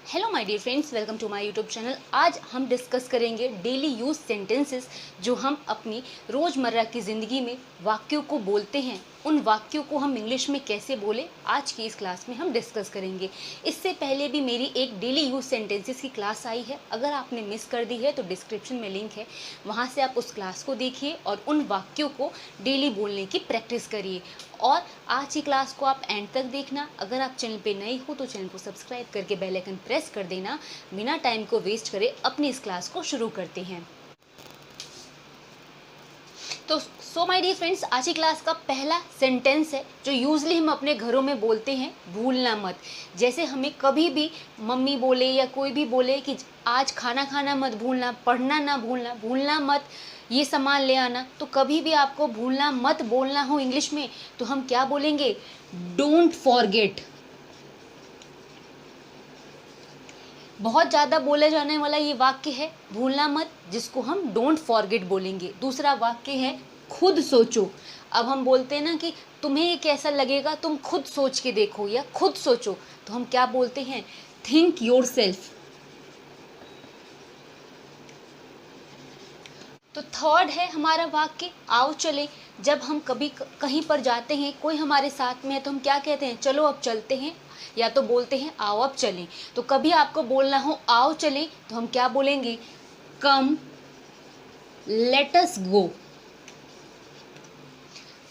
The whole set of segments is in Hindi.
Hello my dear friends, welcome to my YouTube channel. आज हम डिस्कस करेंगे डेली यूज सेंटेंसेस जो हम अपनी रोज़मर्रा की ज़िंदगी में वाक्यों को बोलते हैं। उन वाक्यों को हम इंग्लिश में कैसे बोले, आज की इस क्लास में हम डिस्कस करेंगे। इससे पहले भी मेरी एक डेली यूज सेंटेंसेस की क्लास आई है, अगर आपने मिस कर दी है तो डिस्क्रिप्शन में लिंक है, वहाँ से आप उस क्लास को देखिए और उन वाक्यों को डेली बोलने की प्रैक्टिस करिए। और आज की क्लास को आप एंड तक देखना। अगर आप चैनल पे नए हो तो चैनल को सब्सक्राइब करके बेल आइकन प्रेस कर देना। बिना टाइम को वेस्ट करे अपनी इस क्लास को शुरू करते हैं। तो सो माय डियर फ्रेंड्स, आज की क्लास का पहला सेंटेंस है जो यूजली हम अपने घरों में बोलते हैं, भूलना मत। जैसे हमें कभी भी मम्मी बोले या कोई भी बोले कि आज खाना खाना मत भूलना, पढ़ना ना भूलना, भूलना मत ये सामान ले आना, तो कभी भी आपको भूलना मत बोलना हो इंग्लिश में तो हम क्या बोलेंगे? Don't forget. बहुत ज़्यादा बोले जाने वाला ये वाक्य है भूलना मत, जिसको हम डोंट फॉरगेट बोलेंगे। दूसरा वाक्य है खुद सोचो। अब हम बोलते हैं ना कि तुम्हें ये कैसा लगेगा, तुम खुद सोच के देखो या खुद सोचो, तो हम क्या बोलते हैं? Think your self. तो थर्ड है हमारा वाक्य आओ चले। जब हम कभी कहीं पर जाते हैं, कोई हमारे साथ में है, तो हम क्या कहते हैं? चलो अब चलते हैं, या तो बोलते हैं आओ अब चलें। तो कभी आपको बोलना हो आओ चलें तो हम क्या बोलेंगे? कम लेट अस गो।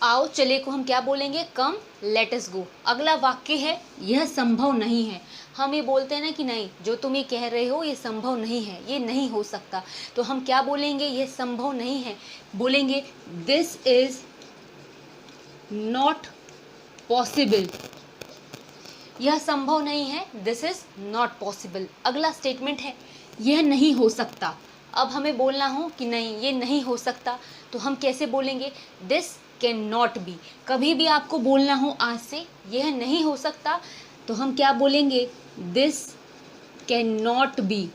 आओ चले को हम क्या बोलेंगे? कम लेट अस गो। अगला वाक्य है यह संभव नहीं है। हम ये बोलते हैं ना कि नहीं, जो तुम ये कह रहे हो ये संभव नहीं है, ये नहीं हो सकता, तो हम क्या बोलेंगे? ये संभव नहीं है, बोलेंगे दिस इज नॉट पॉसिबल। यह संभव नहीं है, दिस इज नॉट पॉसिबल। अगला स्टेटमेंट है यह नहीं हो सकता। अब हमें बोलना हो कि नहीं ये नहीं हो सकता, तो हम कैसे बोलेंगे? This can not be. कभी भी आपको बोलना हो आज से यह नहीं हो सकता, तो हम क्या बोलेंगे? This can not be.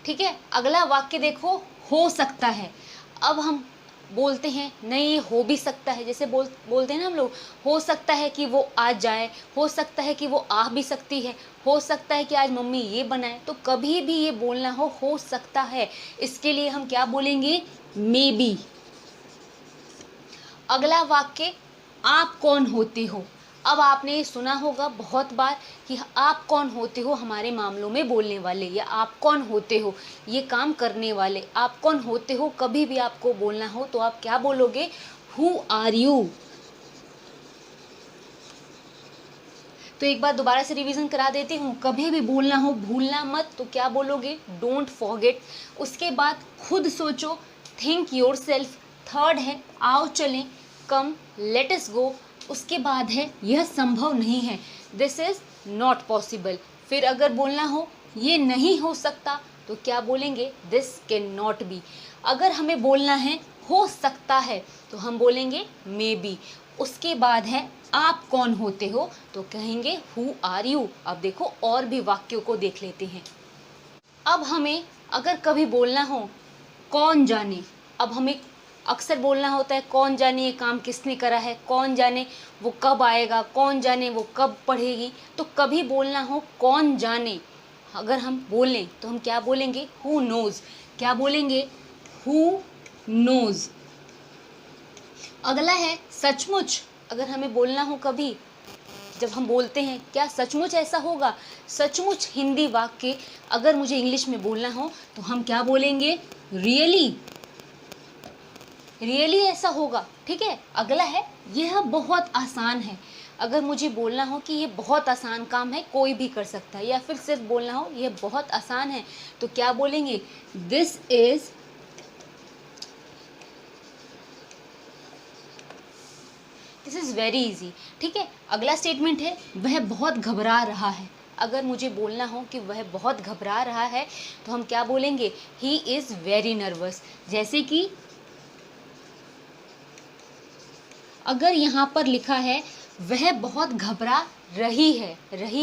ठीक है। अगला वाक्य देखो, हो सकता है। अब हम बोलते हैं नहीं ये हो भी सकता है। जैसे बोलते हैं ना हम लोग, हो सकता है कि वो आज जाए, हो सकता है कि वो आ भी सकती है, हो सकता है कि आज मम्मी ये बनाए। तो कभी भी ये बोलना हो सकता है, इसके लिए हम क्या बोलेंगे? May be. अगला वाक्य आप कौन होते हो। अब आपने ये सुना होगा बहुत बार कि आप कौन होते हो हमारे मामलों में बोलने वाले, या आप कौन होते हो ये काम करने वाले, आप कौन होते हो कभी भी आपको बोलना हो तो आप क्या बोलोगे? Who are you. तो एक बार दोबारा से रिवीजन करा देती हूँ। कभी भी बोलना हो भूलना मत तो क्या बोलोगे? Don't forget. उसके बाद खुद सोचो, थिंक योर सेल्फ। थर्ड है आओ चलें, कम लेट अस गो। उसके बाद है यह संभव नहीं है, दिस इज नॉट पॉसिबल। फिर अगर बोलना हो ये नहीं हो सकता तो क्या बोलेंगे? This can not be. अगर हमें बोलना है हो सकता है तो हम बोलेंगे मे बी। उसके बाद है आप कौन होते हो तो कहेंगे हु आर यू। अब देखो और भी वाक्यों को देख लेते हैं। अब हमें अगर कभी बोलना हो कौन जाने, अब हमें अक्सर बोलना होता है कौन जाने ये काम किसने करा है, कौन जाने वो कब आएगा, कौन जाने वो कब पढ़ेगी। तो कभी बोलना हो कौन जाने, अगर हम बोलें तो हम क्या बोलेंगे? Who knows. क्या बोलेंगे? Who knows. अगला है सचमुच। अगर हमें बोलना हो कभी, जब हम बोलते हैं क्या सचमुच ऐसा होगा, सचमुच हिंदी वाक्य अगर मुझे इंग्लिश में बोलना हो तो हम क्या बोलेंगे? रियली। रियली ऐसा होगा। ठीक है। अगला है यह बहुत आसान है। अगर मुझे बोलना हो कि ये बहुत आसान काम है, कोई भी कर सकता है, या फिर सिर्फ बोलना हो यह बहुत आसान है, तो क्या बोलेंगे? This is very easy. ठीक है। अगला स्टेटमेंट है वह बहुत घबरा रहा है। अगर मुझे बोलना हो कि वह बहुत घबरा रहा है तो हम क्या बोलेंगे? He is very nervous. जैसे कि अगर यहाँ पर लिखा है वह बहुत घबरा रही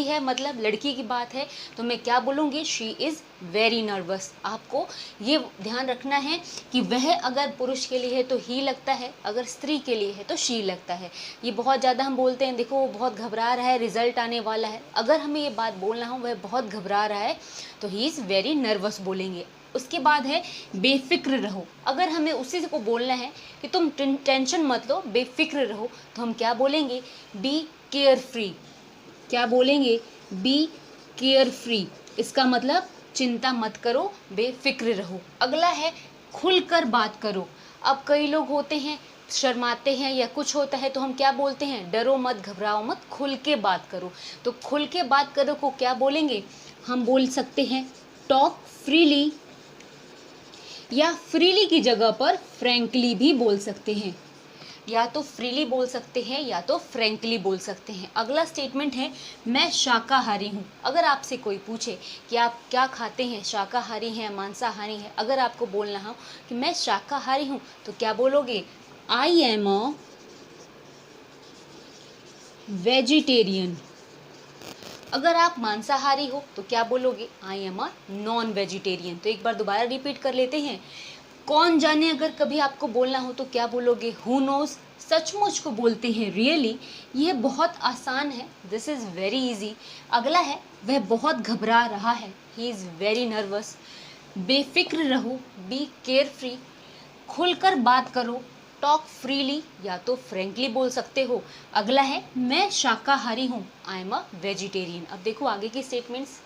है मतलब लड़की की बात है, तो मैं क्या बोलूँगी, शी इज़ वेरी नर्वस। आपको ये ध्यान रखना है कि वह अगर पुरुष के लिए है तो ही लगता है, अगर स्त्री के लिए है तो शी लगता है। ये बहुत ज़्यादा हम बोलते हैं, देखो वो बहुत घबरा रहा है, रिजल्ट आने वाला है। अगर हमें ये बात बोलना हो वह बहुत घबरा रहा है तो ही इज़ वेरी नर्वस बोलेंगे। उसके बाद है बेफिक्र रहो। अगर हमें उसी को बोलना है कि तुम टेंशन मत लो, बेफिक्र रहो, तो हम क्या बोलेंगे, बी केयर फ्री। क्या बोलेंगे, बी केयर फ्री। इसका मतलब चिंता मत करो, बेफिक्र रहो। अगला है खुलकर बात करो। अब कई लोग होते हैं शर्माते हैं या कुछ होता है तो हम क्या बोलते हैं, डरो मत, घबराओ मत, खुल के बात करो। तो खुल के बात करो को क्या बोलेंगे, हम बोल सकते हैं टॉक फ्रीली, या फ्रीली की जगह पर फ्रैंकली भी बोल सकते हैं। या तो फ्रीली बोल सकते हैं या तो फ्रैंकली बोल सकते हैं। अगला स्टेटमेंट है मैं शाकाहारी हूँ। अगर आपसे कोई पूछे कि आप क्या खाते हैं, शाकाहारी हैं मांसाहारी हैं, अगर आपको बोलना हो कि मैं शाकाहारी हूँ तो क्या बोलोगे, आई एम अ वेजिटेरियन। अगर आप मांसाहारी हो तो क्या बोलोगे, I am a non vegetarian. तो एक बार दोबारा रिपीट कर लेते हैं। कौन जाने अगर कभी आपको बोलना हो तो क्या बोलोगे, हु नोज। सचमुच को बोलते हैं रियली। ये बहुत आसान है, दिस इज़ वेरी इजी। अगला है वह बहुत घबरा रहा है, ही इज़ वेरी नर्वस। बेफिक्र रहो, बी केयर फ्री। खुलकर बात करो, टॉक फ्रीली या तो फ्रेंकली बोल सकते हो। अगला है मैं शाकाहारी हूँ, आई एम अ वेजिटेरियन। अब देखो आगे की स्टेटमेंट्स।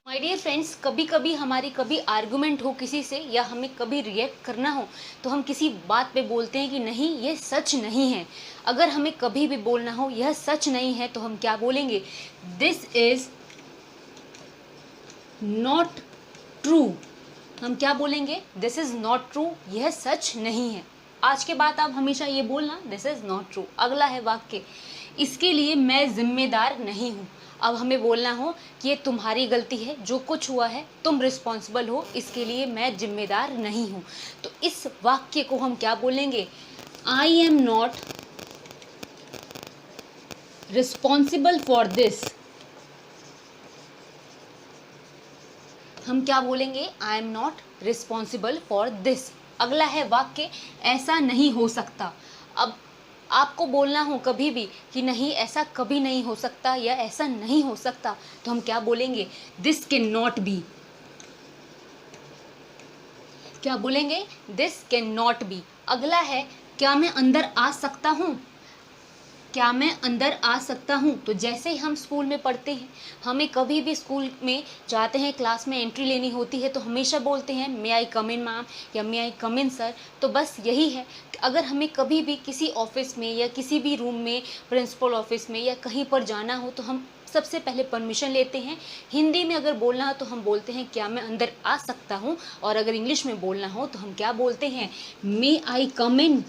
माय डियर फ्रेंड्स, कभी कभी हमारी कभी आर्गुमेंट हो किसी से या हमें कभी रिएक्ट करना हो तो हम किसी बात पे बोलते हैं कि नहीं ये सच नहीं है। अगर हमें कभी भी बोलना हो यह सच नहीं है तो हम क्या बोलेंगे, दिस इज नॉट ट्रू। हम क्या बोलेंगे, दिस इज नॉट ट्रू, यह सच नहीं है। आज के बाद आप हमेशा ये बोलना, दिस इज नॉट ट्रू। अगला है वाक्य, इसके लिए मैं जिम्मेदार नहीं हूँ। अब हमें बोलना हो कि ये तुम्हारी गलती है, जो कुछ हुआ है तुम रिस्पॉन्सिबल हो, इसके लिए मैं जिम्मेदार नहीं हूँ। तो इस वाक्य को हम क्या बोलेंगे, I am not responsible for this. हम क्या बोलेंगे, I am not responsible for this. अगला है वाक्य, ऐसा नहीं हो सकता। अब आपको बोलना हो कभी भी कि नहीं ऐसा कभी नहीं हो सकता या ऐसा नहीं हो सकता तो हम क्या बोलेंगे, दिस कैन नॉट बी। क्या बोलेंगे, दिस कैन नॉट बी। अगला है, क्या मैं अंदर आ सकता हूँ। क्या मैं अंदर आ सकता हूँ। तो जैसे ही हम स्कूल में पढ़ते हैं, हमें कभी भी स्कूल में जाते हैं, क्लास में एंट्री लेनी होती है तो हमेशा बोलते हैं मे आई कम इन मैम या मे आई कम इन सर। तो बस यही है कि अगर हमें कभी भी किसी ऑफिस में या किसी भी रूम में, प्रिंसिपल ऑफिस में या कहीं पर जाना हो तो हम सबसे पहले परमिशन लेते हैं। हिंदी में अगर बोलना हो तो हम बोलते हैं क्या मैं अंदर आ सकता हूँ, और अगर इंग्लिश में बोलना हो तो हम क्या बोलते हैं, मे आई कम इन।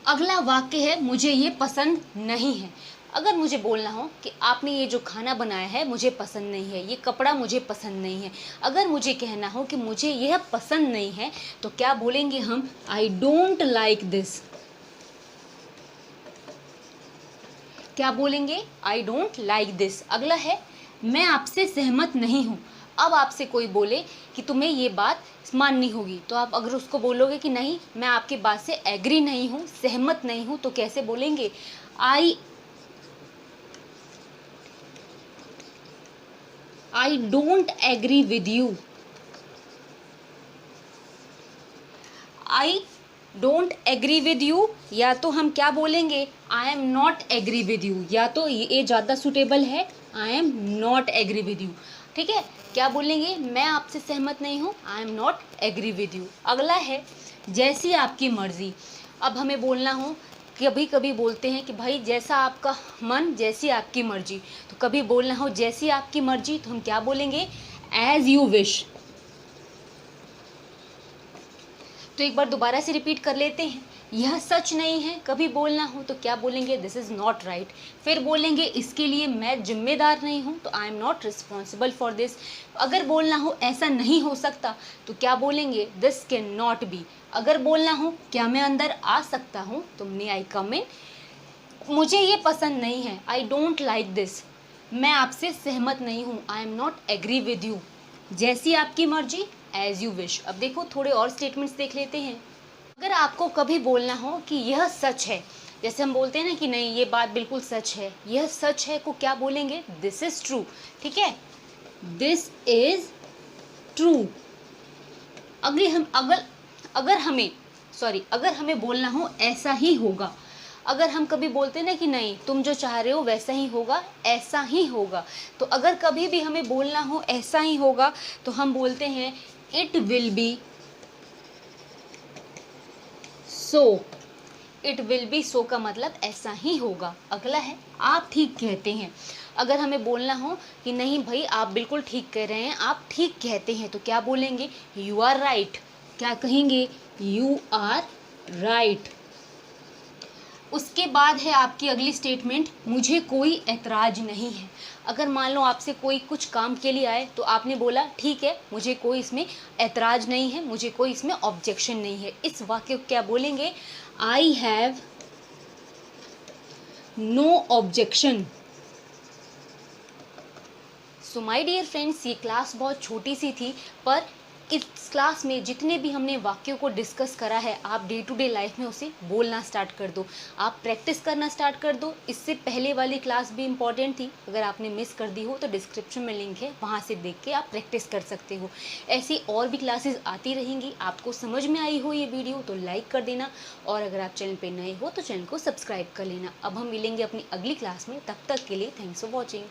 अगला वाक्य है, मुझे ये पसंद नहीं है। अगर मुझे बोलना हो कि आपने ये जो खाना बनाया है मुझे पसंद नहीं है, ये कपड़ा मुझे पसंद नहीं है, अगर मुझे कहना हो कि मुझे यह पसंद नहीं है तो क्या बोलेंगे हम, आई डोंट लाइक दिस। क्या बोलेंगे, आई डोंट लाइक दिस। अगला है, मैं आपसे सहमत नहीं हूँ। अब आपसे कोई बोले कि तुम्हें ये बात माननी होगी तो आप अगर उसको बोलोगे कि नहीं मैं आपकी बात से एग्री नहीं हूँ, सहमत नहीं हूँ, तो कैसे बोलेंगे, I don't agree with you. I don't agree with you, या तो हम क्या बोलेंगे, I am not agree with you, या तो ये ज़्यादा सुटेबल है, I am not agree with you. ठीक है, क्या बोलेंगे, मैं आपसे सहमत नहीं हूँ, I am not agree with you. अगला है, जैसी आपकी मर्जी। अब हमें बोलना हो, कभी कभी बोलते हैं कि भाई जैसा आपका मन जैसी आपकी मर्जी, तो कभी बोलना हो जैसी आपकी मर्जी तो हम क्या बोलेंगे, एज यू विश। तो एक बार दोबारा से रिपीट कर लेते हैं, यह सच नहीं है। कभी बोलना हो तो क्या बोलेंगे, दिस इज़ नॉट राइट। फिर बोलेंगे इसके लिए मैं जिम्मेदार नहीं हूँ, तो आई am not responsible for this. अगर बोलना हो ऐसा नहीं हो सकता तो क्या बोलेंगे, दिस कैन नॉट बी। अगर बोलना हो क्या मैं अंदर आ सकता हूँ, तो मे आई कम इन। मुझे ये पसंद नहीं है, आई डोंट लाइक दिस। मैं आपसे सहमत नहीं हूँ, I am not agree with you. जैसी आपकी मर्जी, एज यू विश। अब देखो थोड़े और स्टेटमेंट्स देख लेते हैं। अगर आपको कभी बोलना हो कि यह सच है, जैसे हम बोलते हैं ना कि नहीं ये बात बिल्कुल सच है, यह सच है, को क्या बोलेंगे, दिस इज ट्रू। ठीक है, दिस इज ट्रू। अगर हमें बोलना हो ऐसा ही होगा। अगर हम कभी बोलते हैं ना कि नहीं तुम जो चाह रहे हो वैसा ही होगा, ऐसा ही होगा, तो अगर कभी भी हमें बोलना हो ऐसा ही होगा तो हम बोलते हैं it will be so. It will be so का मतलब ऐसा ही होगा। अगला है आप ठीक कहते हैं। अगर हमें बोलना हो कि नहीं भाई आप बिल्कुल ठीक कह रहे हैं, आप ठीक कहते हैं, तो क्या बोलेंगे, यू आर राइट। क्या कहेंगे, यू आर राइट। उसके बाद है आपकी अगली स्टेटमेंट, मुझे कोई ऐतराज नहीं है। अगर मान लो आपसे कोई कुछ काम के लिए आए तो आपने बोला ठीक है मुझे कोई इसमें ऐतराज नहीं है, मुझे कोई इसमें ऑब्जेक्शन नहीं है। इस वाक्य को क्या बोलेंगे, I have no objection. So my dear friends, ये क्लास बहुत छोटी सी थी, पर इस क्लास में जितने भी हमने वाक्यों को डिस्कस करा है, आप डे टू डे लाइफ में उसे बोलना स्टार्ट कर दो, आप प्रैक्टिस करना स्टार्ट कर दो। इससे पहले वाली क्लास भी इम्पॉर्टेंट थी, अगर आपने मिस कर दी हो तो डिस्क्रिप्शन में लिंक है, वहाँ से देख के आप प्रैक्टिस कर सकते हो। ऐसी और भी क्लासेस आती रहेंगी। आपको समझ में आई हो ये वीडियो तो लाइक कर देना, और अगर आप चैनल पर नए हो तो चैनल को सब्सक्राइब कर लेना। अब हम मिलेंगे अपनी अगली क्लास में, तब तक के लिए थैंक्स फॉर वॉचिंग।